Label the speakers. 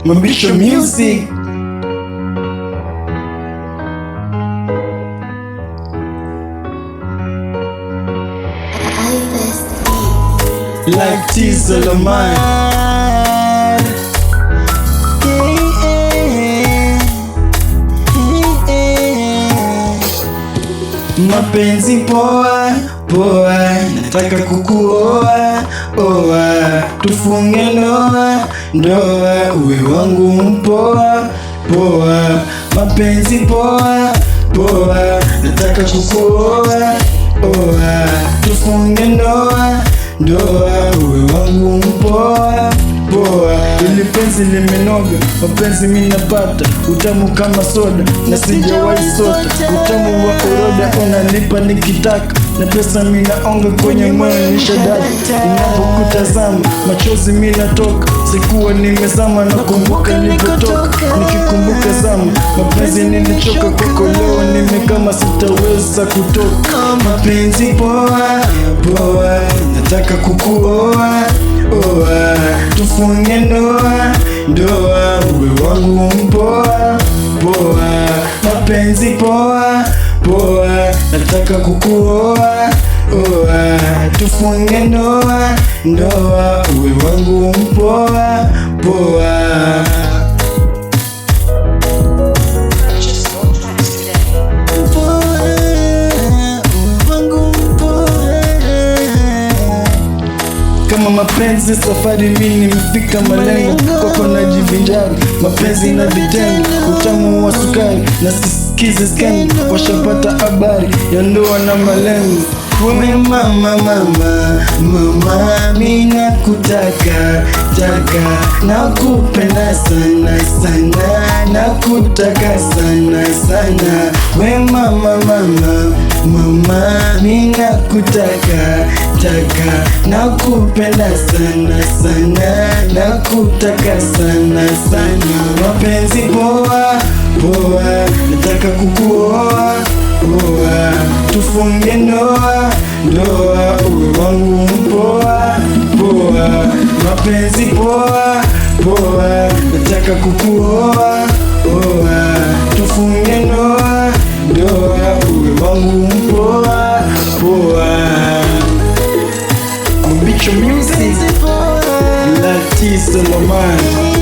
Speaker 1: Mabisho Music. Like Tizzle of mine. Mapenzi poa poa, nataka kukuoa oa, tufunge ndoa, uwe wangu mpoa poa. Mapenzi poa poa, nataka kukuoa oa, tufunge ndoa, uwe wangu mpoa poa. Ili penzi limenoga, mapenzi mimi napata, utamu kama soda na sijawahi sota, utamu wa oroda unanipa nikitaka, na pesa mimi naonga kwenye moyo nishadata. Ninapokutazama machozi mimi natoka, sikuwa nimezama na kumbuka nilipotoka, nikikumbuka zama mapenzi nilichoka, kwako leo nimekama sitaweza kutoka. Mapenzi poa poa, nataka kukuoa oa, tufunge ndoa, uwe wangu mpoa poa. Mapenzi poa poa, nataka kukuoa oa, tufunge ndoa, uwe wangu mpoa poa. Kama mapenzi safari mimi nimefika malengo, kwako najivinjari, mapenzi na vitendo, utamu wa sukari na sisikize skendo, washapata habari ya ndoa na malengo. Wewe mama mimi nakutaka nakupenda sana, nakutaka sana. Wewe mama mimi nakutaka nakupenda sana, nakutaka sana. Mapenzi poa poa, nataka kukuoa oa, tufunge ndoa, uwe wangu mpoa poa. Mapenzi poa poa, nataka kukuoa oa, tufunge ndoa, uwe wangu mpoa poa. Mabisho Music. Like Tizzle of mine.